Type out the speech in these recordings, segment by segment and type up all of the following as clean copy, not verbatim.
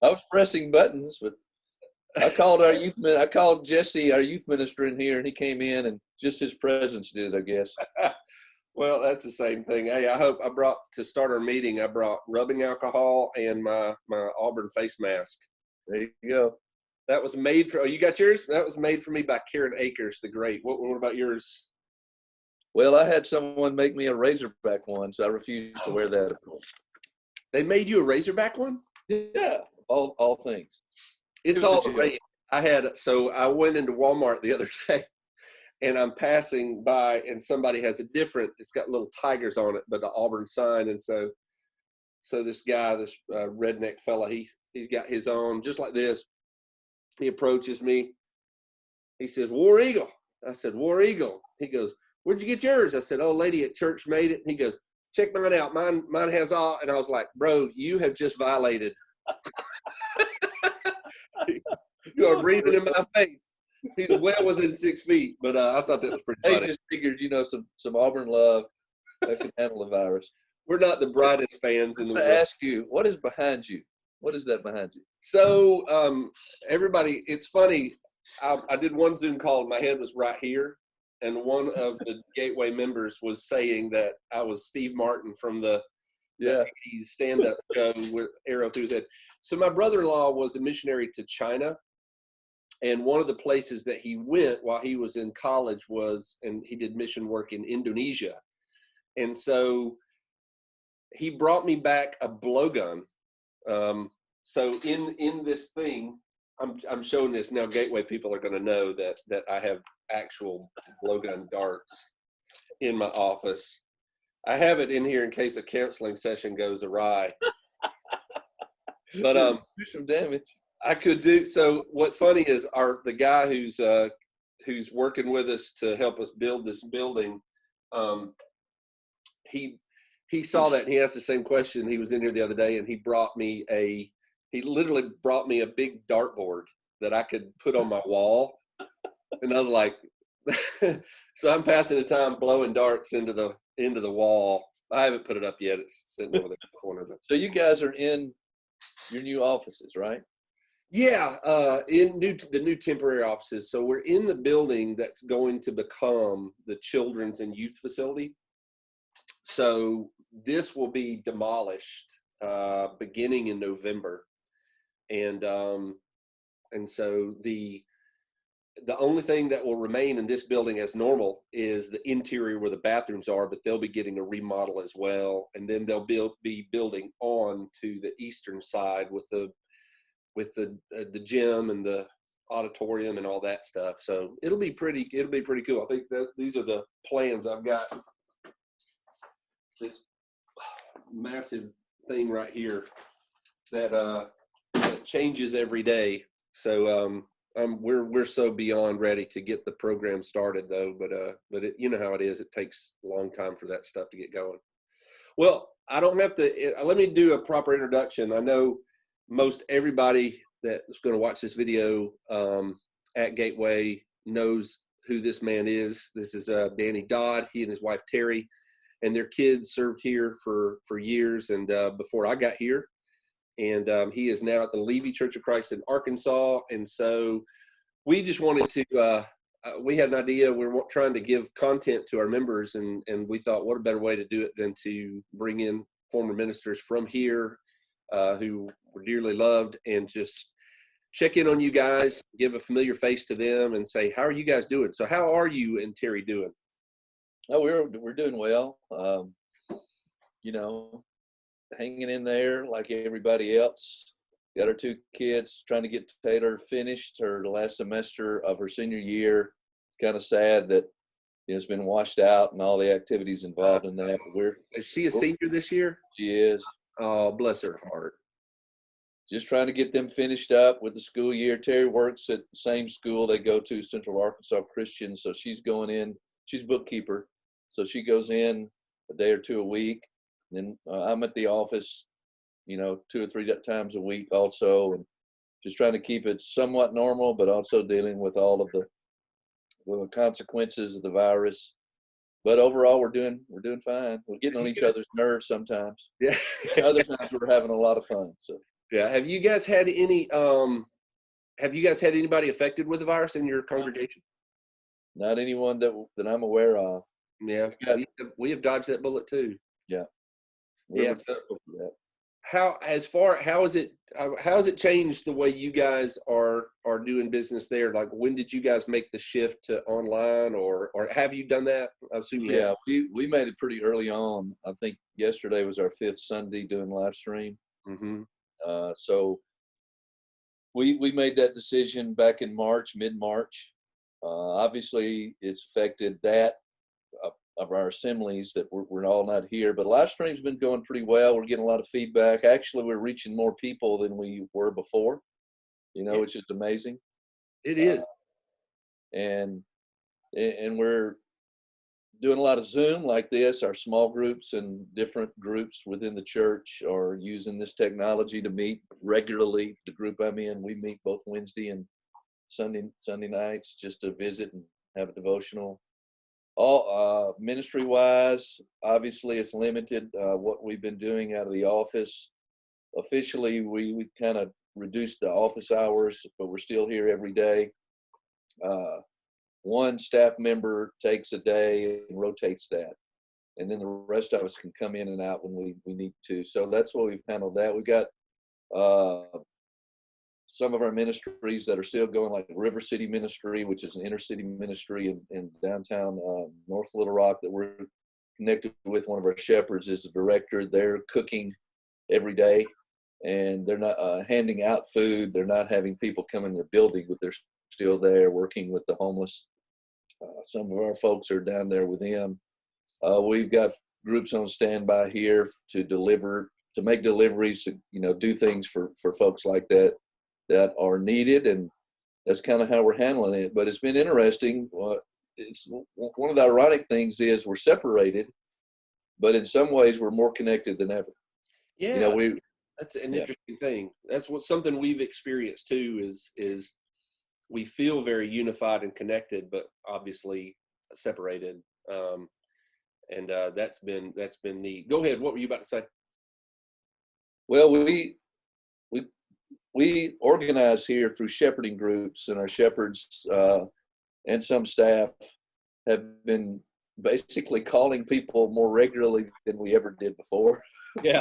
I was pressing buttons, but I called I called Jesse, our youth minister, in here, and he came in, and just his presence did it, I guess. Well, that's the same thing. Hey, I brought, to start our meeting, I brought rubbing alcohol and my Auburn face mask. There you go. That was made for, oh, you got yours? That was made for me by Karen Akers, the great. What about yours? Well, I had someone make me a Razorback one, so I refused to wear that. They made you a Razorback one? Yeah, all things. It's all the rage. I went into Walmart the other day, and I'm passing by, and somebody has it's got little tigers on it, but the Auburn sign. And so this guy, this redneck fella, he's got his on just like this. He approaches me. He says, War Eagle. I said, War Eagle. He goes, where'd you get yours? I said, oh, lady at church made it. He goes, check mine out. Mine has all. And I was like, bro, you have just violated. You are breathing in my face. He's well within 6 feet, but I thought that was pretty funny. They just figured, some Auburn love that could handle the virus. We're not the brightest fans in the world. I ask you, what is behind you? What is that behind you? So everybody, it's funny. I did one Zoom call, and my head was right here, and one of the Gateway members was saying that I was Steve Martin from the stand-up show with arrow through his head. So my brother-in-law was a missionary to China, and one of the places that he went while he was in college and he did mission work in Indonesia. And so he brought me back a blowgun. So in this thing, I'm showing this now. Gateway people are going to know that I have actual blowgun darts in my office. I have it in here in case a counseling session goes awry. But do some damage. I could do. So what's funny is the guy who's working with us to help us build this building. He saw that, and he asked the same question. He was in here the other day, and he literally brought me a big dartboard that I could put on my wall. And I was like, so I'm passing the time blowing darts into the wall. I haven't put it up yet. It's sitting over there in the corner. So you guys are in your new offices, right? Yeah, the new temporary offices. So we're in the building that's going to become the children's and youth facility. So this will be demolished beginning in November, and so the only thing that will remain in this building as normal is the interior where the bathrooms are, but they'll be getting a remodel as well, and then they'll be building on to the eastern side with the gym and the auditorium and all that stuff. So it'll be pretty cool. I think that these are the plans. I've got this massive thing right here that changes every day. So we're so beyond ready to get the program started though, but it, you know how it is. It takes a long time for that stuff to get going. Well, I don't have to, let me do a proper introduction. I know most everybody that's going to watch this video at Gateway knows who this man is. This is Danny Dodd. He and his wife Terry and their kids served here for years, and before I got here. And he is now at the Levy Church of Christ in Arkansas. And so we just wanted to, we had an idea. We're trying to give content to our members, and we thought, what a better way to do it than to bring in former ministers from here who were dearly loved, and just check in on you guys, give a familiar face to them, and say, how are you guys doing? So how are you and Terry doing? Oh, we're doing well. Hanging in there like everybody else. Got our 2 kids, trying to get Taylor finished her last semester of her senior year. Kind of sad that it's been washed out and all the activities involved in that. But is she a senior this year? She is. Oh, bless her heart. Just trying to get them finished up with the school year. Terry works at the same school they go to, Central Arkansas Christian. So she's going in. She's bookkeeper. So she goes in a day or 2 a week. And then I'm at the office, 2 or 3 times a week also, and just trying to keep it somewhat normal, but also dealing with all of the consequences of the virus. But overall, we're doing fine. We're getting on each other's nerves sometimes. Yeah. Other times we're having a lot of fun. So Yeah. Have you guys had any? Have you guys had anybody affected with the virus in your congregation? Not anyone that I'm aware of. Yeah, We got, we have dodged that bullet too. yeah, Yeah. we're thankful for that. How has it changed the way you guys are doing business there? Like, when did you guys make the shift to online, or have you done that? I assume you have. Yeah, we made it pretty early on. I think yesterday was our 5th Sunday doing live stream. Mm-hmm. So we made that decision back in March, mid-March. Obviously, it's affected that of our assemblies that we're all not here, but live stream's been going pretty well. We're getting a lot of feedback. Actually, we're reaching more people than we were before, Yeah, which is amazing. it Uh, is. and and we're doing a lot of Zoom like this. Our small groups and different groups within the church are using this technology to meet regularly. The group I'm in, we meet both Wednesday and Sunday nights just to visit and have a devotional. All ministry wise, obviously it's limited what we've been doing out of the office. Officially, we kind of reduced the office hours, but we're still here every day. One staff member takes a day and rotates that, and then the rest of us can come in and out when we need to. So that's what we've handled that. We've got some of our ministries that are still going, like River City Ministry, which is an inner city ministry in downtown North Little Rock that we're connected with. One of our shepherds is the director. They're cooking every day, and they're not handing out food. They're not having people come in their building, but they're still there working with the homeless. Some of our folks are down there with them. We've got groups on standby here to make deliveries, to do things for folks like that are needed, and that's kind of how we're handling it. But it's been interesting. It's one of the ironic things is we're separated, but in some ways we're more connected than ever. Yeah, We that's an yeah interesting thing. That's something we've experienced too. Is we feel very unified and connected, but obviously separated. And that's been neat. Go ahead. What were you about to say? well we we organize here through shepherding groups, and our shepherds and some staff have been basically calling people more regularly than we ever did before. Yeah.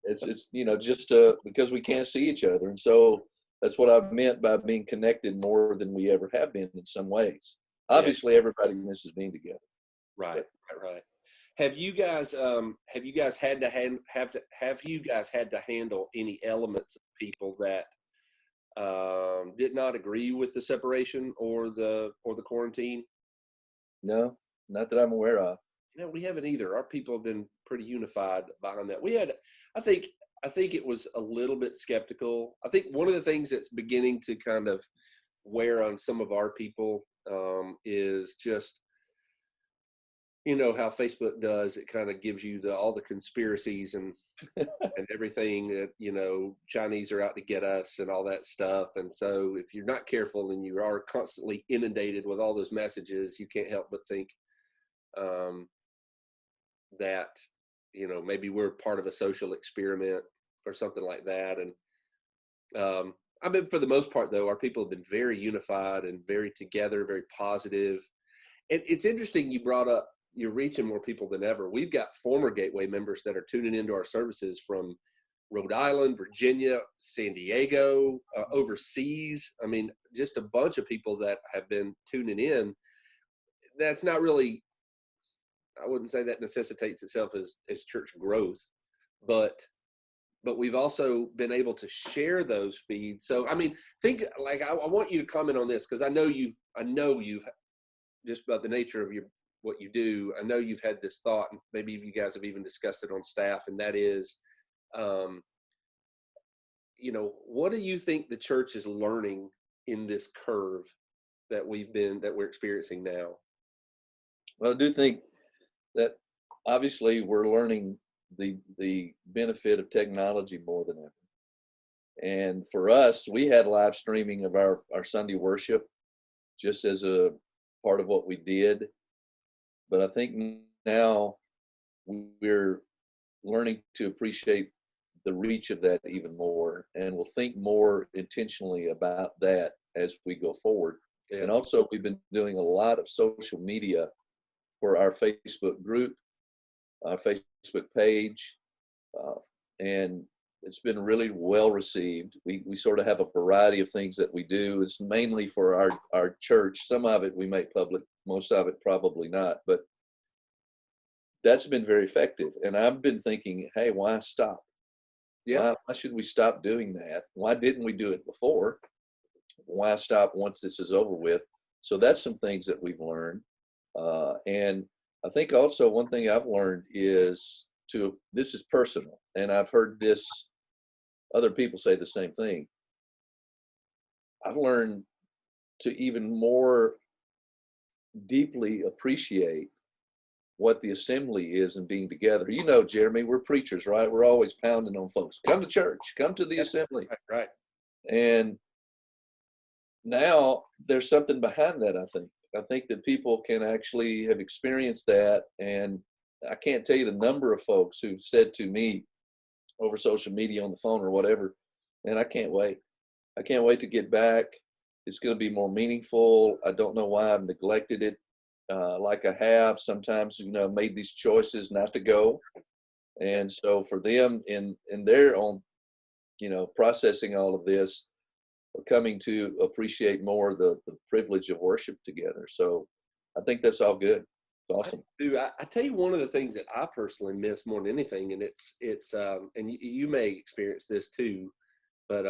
It's just because we can't see each other, and so that's what I meant by being connected more than we ever have been in some ways. Yeah. Obviously, everybody misses being together. Right. But Right. Have you guys had to have you guys had to handle any elements of people that did not agree with the separation or the quarantine? no, not that I'm aware of. No, we haven't either. Our people have been pretty unified behind that. We had, I think, I think it was a little bit skeptical. I think one of the things that's beginning to kind of wear on some of our people is just, how Facebook does. It kind of gives you all the conspiracies and everything that, Chinese are out to get us and all that stuff. And so if you're not careful and you are constantly inundated with all those messages, you can't help but think um, that, maybe we're part of a social experiment or something like that. And I mean, for the most part, though, our people have been very unified and very together, very positive. And it's interesting you brought up you're reaching more people than ever. We've got former Gateway members that are tuning into our services from Rhode Island, Virginia, San Diego, overseas. I mean, just a bunch of people that have been tuning in. That's not really, I wouldn't say that necessitates itself as church growth, but we've also been able to share those feeds. So, I mean, I want you to comment on this, because I know you've just about the nature of what you do. I know you've had this thought, and maybe you guys have even discussed it on staff, and that is, what do you think the church is learning in this curve that we're experiencing now? Well, I do think that obviously we're learning the benefit of technology more than ever. And for us, we had live streaming of our Sunday worship just as a part of what we did. But I think now we're learning to appreciate the reach of that even more, and we'll think more intentionally about that as we go forward. Yeah. And also, we've been doing a lot of social media for our Facebook group, our Facebook page, and it's been really well received. We sort of have a variety of things that we do. It's mainly for our church. Some of it we make public, most of it probably not, but that's been very effective. And I've been thinking, hey, why stop? Yeah. Why should we stop doing that? Why didn't we do it before? Why stop once this is over with? So that's some things that we've learned. And I think also one thing I've learned is this is personal, and I've heard this, other people say the same thing. I've learned to even more deeply appreciate what the assembly is and being together. You know, Jeremy, we're preachers, right? We're always pounding on folks. Come to church, come to the assembly. Right. And now there's something behind that, I think. I think that people can actually have experienced that. And I can't tell you the number of folks who've said to me over social media, on the phone or whatever, man, I can't wait. I can't wait to get back. It's going to be more meaningful. I don't know why I've neglected it like I have. Sometimes, made these choices not to go. And so for them in their own, processing all of this, coming to appreciate more the privilege of worship together. So I think that's all good. It's awesome. I tell you, one of the things that I personally miss more than anything, and it's and you may experience this too, but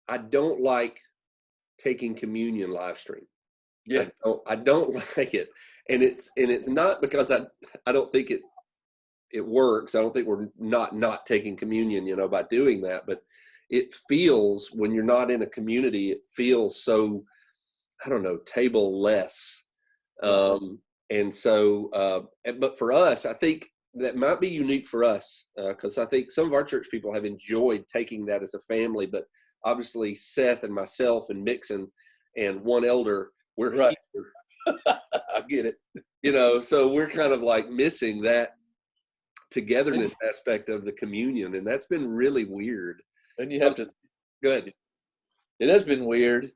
I don't like taking communion live stream. Yeah. I don't like it. And it's not because I don't think it works. I don't think we're not taking communion, by doing that, but it feels, when you're not in a community, it feels so, I don't know, table less. And so, but for us, I think that might be unique for us, because I think some of our church people have enjoyed taking that as a family, but obviously Seth and myself and Mixon and one elder, we're right here. I get it. So we're kind of like missing that togetherness aspect of the communion, and that's been really weird. And you have to Go ahead. It has been weird.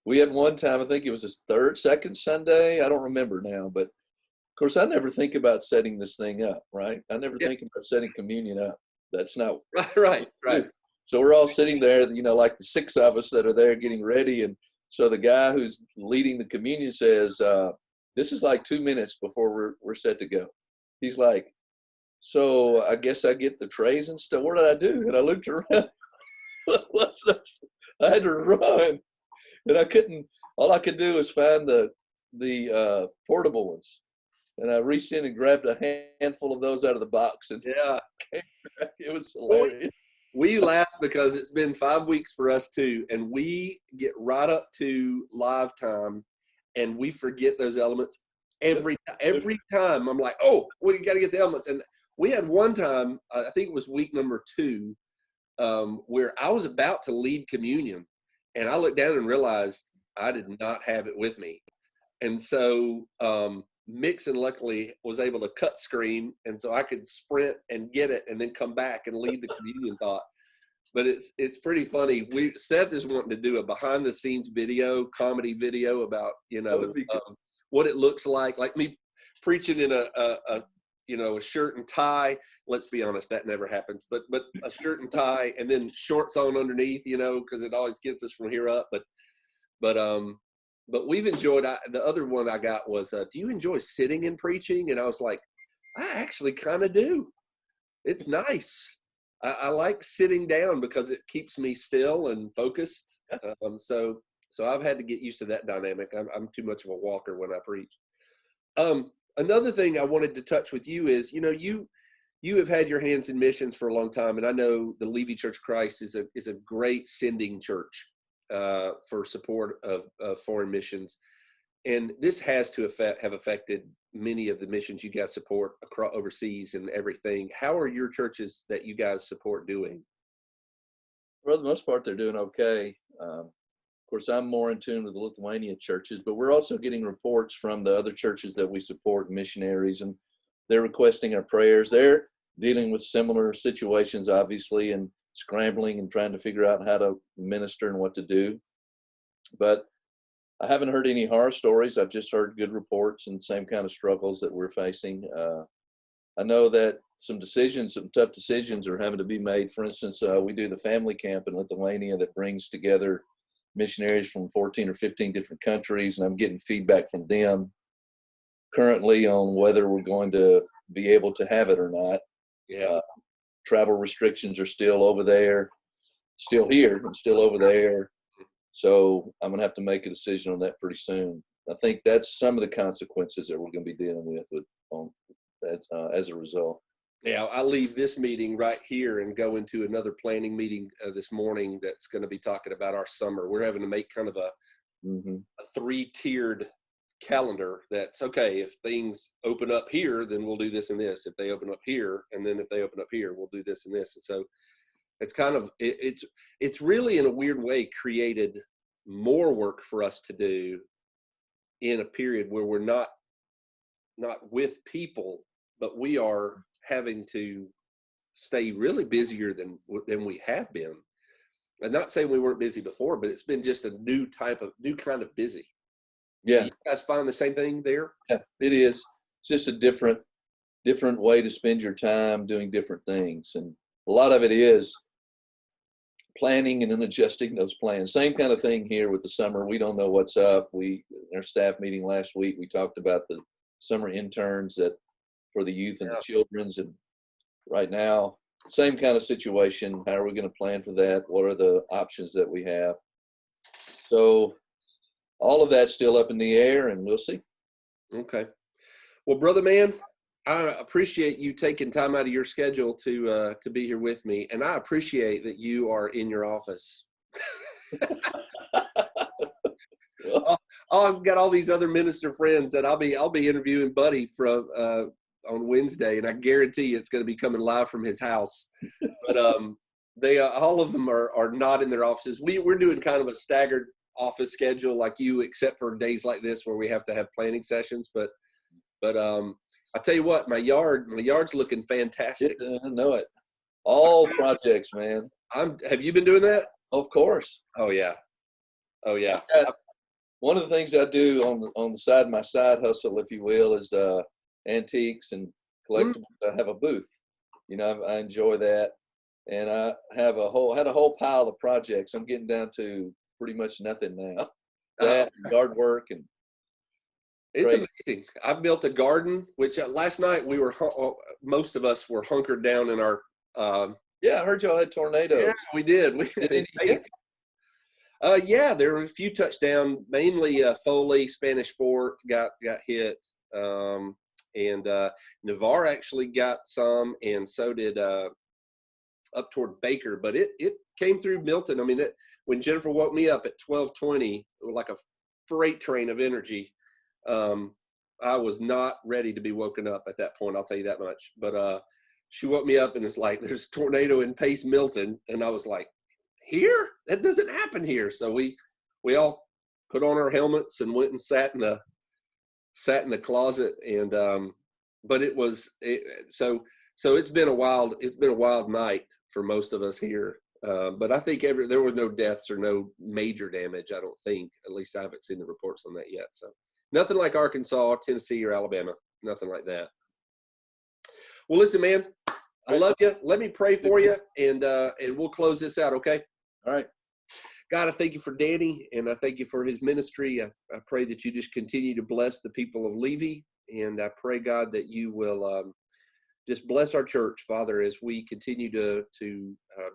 We had one time, I think it was his second Sunday. I don't remember now, but of course I never think about setting this thing up, right? I never think about setting communion up. That's not right. So we're all sitting there, like the six of us that are there getting ready. And so the guy who's leading the communion says, this is like 2 minutes before we're set to go. He's like, so I guess I get the trays and stuff. What did I do? And I looked around. I had to run, and I couldn't. All I could do was find the portable ones, and I reached in and grabbed a handful of those out of the box, and it was hilarious. We laugh because it's been 5 weeks for us too, and we get right up to live time, and we forget those elements every time. I'm like, oh, we got to get the elements. And we had one time, I think it was week number 2, where I was about to lead communion, and I looked down and realized I did not have it with me. And so Mixon luckily was able to cut screen, and so I could sprint and get it and then come back and lead the communion thought. But it's pretty funny. Seth is wanting to do a behind the scenes comedy video about what it looks like me preaching in a shirt and tie. Let's be honest, that never happens. But a shirt and tie and then shorts on underneath, because it always gets us from here up. But we've enjoyed. The other one I got was, do you enjoy sitting and preaching? And I was like, I actually kind of do. It's nice. I like sitting down because it keeps me still and focused. So I've had to get used to that dynamic. I'm too much of a walker when I preach. Another thing I wanted to touch with you is, you have had your hands in missions for a long time, and I know the Levy Church of Christ is a great sending church for support of foreign missions, and this has to have affected many of the missions you guys support across overseas and everything. How are your churches that you guys support doing? For the most part, they're doing okay. Of course, I'm more in tune with the Lithuania churches, but we're also getting reports from the other churches that we support, missionaries, and they're requesting our prayers. dealing with similar situations, obviously, and scrambling and trying to figure out how to minister and what to do. But I haven't heard any horror stories. I've just heard good reports and same kind of struggles that we're facing. I know that some tough decisions are having to be made. For instance, we do the family camp in Lithuania that brings together missionaries from 14 or 15 different countries, and I'm getting feedback from them currently on whether we're going to be able to have it or not. Yeah. Travel restrictions are still over there, still here, and still over there. So I'm going to have to make a decision on that pretty soon. I think that's some of the consequences that we're going to be dealing with as a result. Yeah, I leave this meeting right here and go into another planning meeting this morning that's going to be talking about our summer. We're having to make kind of a three-tiered calendar. That's okay. If things open up here, then we'll do this and this. If they open up here, and then if they open up here, we'll do this and this. And so it's kind of it's really in a weird way created more work for us to do in a period where we're not with people, but we are having to stay really busier than we have been. I'm not saying we weren't busy before, but it's been just a new kind of busy. Yeah. Do you guys find the same thing there? Yeah, it is. It's just a different way to spend your time doing different things. And a lot of it is planning and then adjusting those plans. Same kind of thing here with the summer. We don't know what's up. In our staff meeting last week, we talked about the summer interns for the youth and the children's, and right now, same kind of situation. How are we going to plan for that? What are the options that we have? So all of that's still up in the air, and we'll see. Okay. Well, brother man, I appreciate you taking time out of your schedule to be here with me, and I appreciate that you are in your office. I've got all these other minister friends that I'll be interviewing Buddy from on Wednesday, and I guarantee you it's going to be coming live from his house. But they all of them are not in their offices. We're doing kind of a staggered office schedule like you, except for days like this where we have to have planning sessions. But I tell you what, my yard's looking fantastic. I know it. All projects, man. Have you been doing that? Of course. Oh yeah. One of the things I do on the side, my side hustle, if you will, is antiques and collectibles. I have a booth. I enjoy that, and I had a whole pile of projects. I'm getting down to pretty much nothing now. That yard work and it's amazing. I built a garden, which last night most of us were hunkered down in our. Yeah, I heard y'all had tornadoes. Yeah, we did. There were a few touchdown, mainly Foley, Spanish Fort got hit, and Navarre actually got some, and so did up toward Baker. But it came through Milton. I mean, when Jennifer woke me up at 12:20, like a freight train of energy. I was not ready to be woken up at that point. I'll tell you that much. But she woke me up and it's like, there's a tornado in Pace, Milton. And I was like, here? That doesn't happen here. So we all put on our helmets and went and sat in the closet. And, but so it's been a wild night for most of us here. But I think there were no deaths or no major damage. I don't think, at least I haven't seen the reports on that yet. So nothing like Arkansas, Tennessee, or Alabama. Nothing like that. Well, listen, man, I love you. Let me pray for you, and we'll close this out, okay? All right. God, I thank you for Danny, and I thank you for his ministry. I pray that you just continue to bless the people of Levy, and I pray, God, that you will just bless our church, Father, as we continue to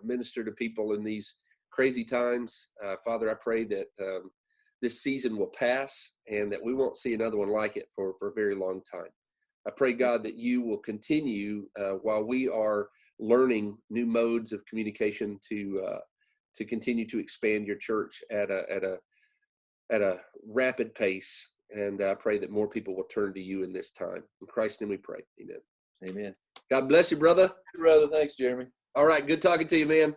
minister to people in these crazy times. Father, I pray that this season will pass and that we won't see another one like it for a very long time. I pray, God, that you will continue while we are learning new modes of communication to continue to expand your church at a rapid pace. And I pray that more people will turn to you in this time. In Christ's name we pray. Amen. Amen. God bless you, brother. Brother, thanks, Jeremy. All right. Good talking to you, man.